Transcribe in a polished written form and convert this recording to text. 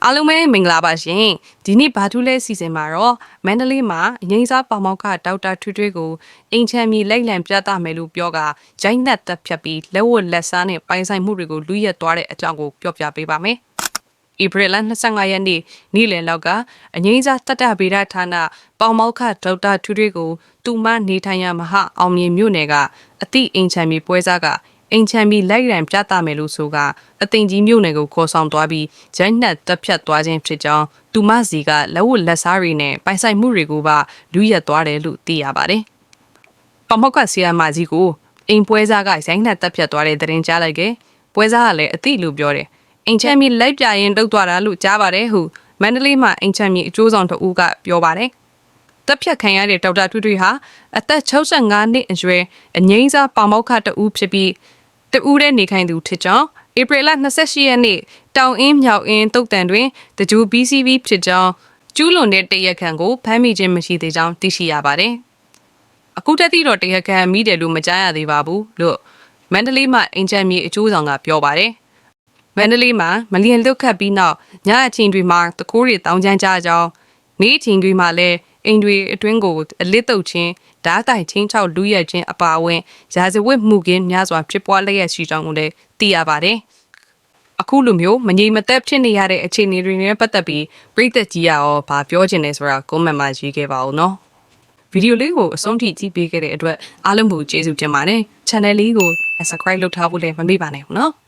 အားလုံးပဲမင်္ဂလာပါရှင်ဒီနေ့ဘာထူးလဲစီစဉ်မှာတော့မန္တလေးမှာအငိမ့်စားပေါမောက်ခဒေါက်တာထွေးထွေးကိုအိမ်ချမ်းမြေလိုက်လံပြသမယ်လို့ပြောကဂျိုင်းနက်တက်ဖြတ်ပြီးလက်ဝတ်လက်စားနဲ့ပိုင်ဆိုင်မှုတွေကိုလူရက်သွားတဲ့အကြောင်းကိုပြောပြပေးပါမယ်ဧပြီလ25ရက်နေ့နေ့လယ်လောက်ကအငိမ့်စားတတဗေဒဌာနပေါမောက်ခဒေါက်တာထွေးထွေးကိုတူမနေထိုင်ရမဟာအောင်မြင်မြို့နယ်ကအသည့်အိမ်ချမ်းမြေပွဲစားကအိမ်ချမ်းပြီးလိုက်ရန်ပြသမယ်လို့ဆိုကအသိင်ကြီးမြို့နယ်ကိုခေါ်ဆောင်သွားပြီးဂျိုင်းနက်တက်ဖြတ်သွားခြင်းဖြစ်ကြောင်းသူမစီကလက်ဝတ်လက်စားတွေနဲ့ပိုင်ဆိုင်မှုတွေကိုပါလူရက်သွားတယ်လို့သိရပါတယ်။ပမောက်ကဆီယာမာကြီးကိုအိမ်ပွဲစားကဂျိုင်းနက်တက်ဖြတ်သွားတဲ့သတင်းကြားလိုက်ကပွဲစားကလည်းအသိလို့ပြောတယ်။အိမ်ချမ်းပြီးလိုက်ပြရင်တုတ်သွားတာလို့ကြားပါတယ်ဟုမန္တလေးမှာအိမ်ချမ်းပြီးအကျိုးဆောင်တဦးကပြောပါတယ်။တက်ဖြတ်ခံရတဲ့ဒေါက်တာထွေးထွေးဟာအသက်65နှစ်အရွယ်အငိမ့်စားပမောက္ခတဦးဖြစ်ပြီးတူးတဲ့နေခိုင်သူထစ်ကြောင်းဧပြီလ28ရက်နေ့တောင်အင်းမြောက်အင်းတုတ်တန်တွင်တကြူ BCV ဖြစ်ကြောင်းကျူးလွန်တဲ့တရက်ခန့်ကိုဖမ်းမိခြင်းမရှိသေးကြောင်းသိရှိရပါတယ်။အခုတည်းကတော့တရက်ခန့်မိတယ်လို့မကြားရသေးပါဘူးလို့မန္တလေးမှာအင်ချမ်းမြေအကျိုးဆောင်ကပြောပါတယ်။မန္တလေးမှာမလျင်လွတ်ခတ်ပြီးနောက်ညအချိန်တွေမှာတကိုးတွေတောင်းချမ်းကြကြောင်းနေ့အချိန်တွေမှာလည်းအိမ်တွေအတွင်းကိုအလစ်တုပ်ခြင်းဓာတ်တိုင်ချင်းချောက်လူရက်ချင်းအပါအဝင်ရာဇဝတ်မှုကင်းများစွာဖြစ်ပွားလျက်ရှိကြောင်းကိုလည်းသိရပါတယ်။အခုလိုမျိုးမငြိမ်မသက်ဖြစ်နေရတဲ့အခြေအနေတွေနဲ့ပတ်သက်ပြီးပြည်သက်ကြီးရောဘာပြောချင်လဲဆိုတာကွန်မန့်မှာရေးခဲ့ပါဦးနော်။ဗီဒီယိုလေးကိုအဆုံးထိကြည့်ပေးခဲ့တဲ့အတွက်အားလုံးကိုကျေးဇူးတင်ပါတယ်။ channel လေးကို subscribe လုပ်ထားဖို့လည်းမမေ့ပါနဲ့ဘူးနော်။